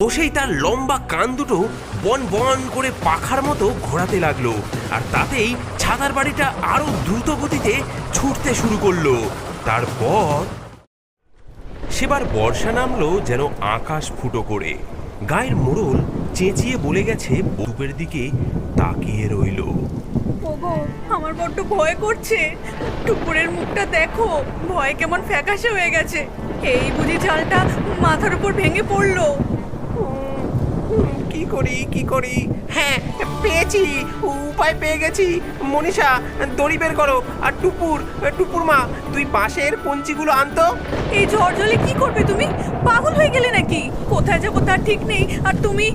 বসেই তার লম্বা কান দুটো বন বন করে পাখার মতো ঘোরাতে লাগলো, আর তাতেই ছাতার বাড়িটা আরো দ্রুত গতিতে ছুটতে শুরু করলো। তারপর সেবার বর্ষা নামলো যেন আকাশ ফুটো করে। গায়ের মোড়ল চেঁচিয়ে বলে গেছে, বুপের দিকে তাকিয়ে রইল। ওগো, আমার বড্ড ভয় করছে। টুকুরের মুখটা দেখো, ভয় কেমন ফ্যাকাশে হয়ে গেছে। এই বুঝি চালটা মাথার উপর ভেঙে পড়লো। কি করি? হ্যাঁ, পেয়েছি, উপায় পেয়ে গেছি। মনীষা, দড়ি বের করো। আর টুপুর মা, তুই বাঁশের কঞ্চিগুলো আনতো। এই ঝড় জলে কি করবে তুমি? পাগল হয়ে গেলে নাকি? কোথায় যাবো তার ঠিক নেই, আর তুমি?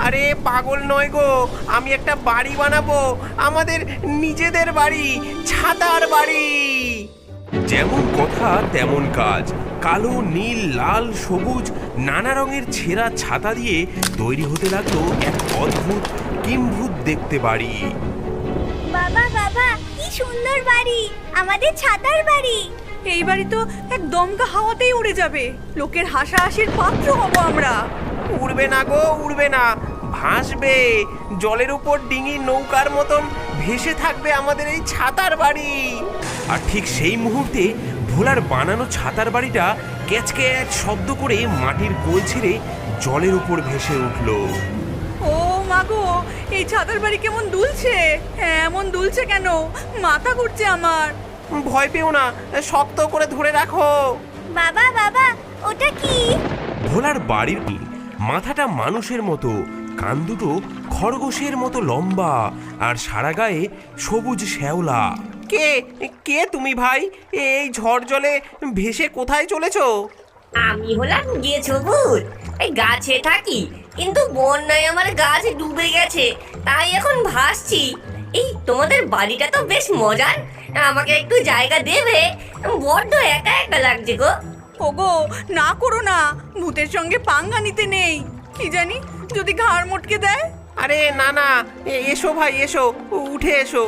আরে পাগল নয় গো, আমি একটা বাড়ি বানাবো, আমাদের নিজেদের বাড়ি, ছাতার বাড়ি। যেমন কথা তেমন কাজ। কালো, নীল, লাল, সবুজ নানা রঙের ছেঁড়া ছাতা দিয়ে তৈরি হতে লাগলো এক অদ্ভুত কিম্ভূত দেখতে বাড়ি। বাবা বাবা, কি সুন্দর বাড়ি, আমাদের ছাতার বাড়ি। এই বাড়ি তো এক দমকা হাওয়াতেই উড়ে যাবে। লোকের হাসাহাসির পাত্র হব আমরা। উড়বে না গো, উড়বে না, ভাসবে। জলের উপর ডিঙি নৌকার মতন ভেসে থাকবে আমাদের এই ছাতার বাড়ি। আর ঠিক সেই মুহূর্তে ভোলার বানানো ছাতার বাড়িটা ক্যাচক্যাচ শব্দ করে মাটির কোল ছেড়ে জলের উপর ভেসে উঠল। ও মাগো, এই ছাতার বাড়ি কেমন দুলছে। হ্যাঁ, এমন দুলছে কেন? মাথা ঘুরছে আমার। ভয় পেও না, শক্ত করে ধরে রাখো। বাবা বাবা, ওটা কি? ভোলার বাড়ির মাথাটা মানুষের মতো, কান দুটো খরগোশের মতো লম্বা, আর সারা গায়ে সবুজ শ্যাওলা। কে কে তুমি ভাই? এই ঝড় জলে ভেসে কোথায় চলেছো? আমি হলাম গেছো ভূত। এই গাছে থাকি, কিন্তু বন্যায় আমার গাছ ডুবে গেছে, তাই এখন ভাসছি। এই তোমাদের বাড়িটা তো বেশ মজার, আমাকে একটু জায়গা দেবে? বড্ড একা একা লাগছে গো। ওগো, না করো না, ভূতের সঙ্গে পাঙ্গা নিতে নেই। কি জানি যদি ঘাড় মটকে দেয়। আরে না না, এসো ভাই, এসো, উঠে এসো।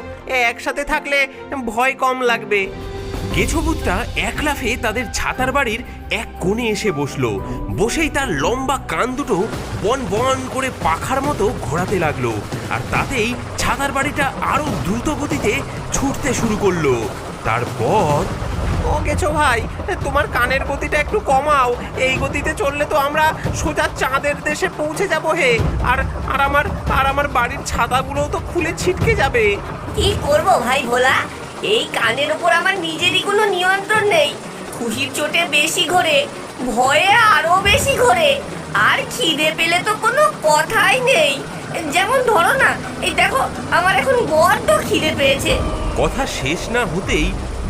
একসাথে থাকলে ভয় কম লাগবে। কেছো ভূতটা এক লাফে তাদের ছাতার বাড়ির এক কোণে এসে বসলো। বসেই তার লম্বা কান দুটো বন বন করে পাখার মতো ঘোরাতে লাগলো, আর তাতেই ছাতার বাড়িটা আরো দ্রুত গতিতে ছুটতে শুরু করলো। তারপর ও গেছো ভাই, তোমার কানের গতিটা একটু কমাও। এই গতিতে চললে তো আমরা সোজা চাঁদের দেশে পৌঁছে যাব হে। আর আর আমার বাড়ির ছাতাগুলোও তো খুলে ছিটকে যাবে। কি করব ভাই ভোলা? এই কানের উপর আমার নিজেরই কোনো নিয়ন্ত্রণ নেই। খুশির চোটে বেশি ঘোরে, ভয়ে আরো বেশি ঘোরে, আর খিদে পেলে তো কোনো কথাই নেই। যেমন ধরো না, এই দেখো, আমার এখন বড্ড খিদে পেয়েছে। কথা শেষ না হতেই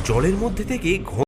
জলের মধ্যে থেকে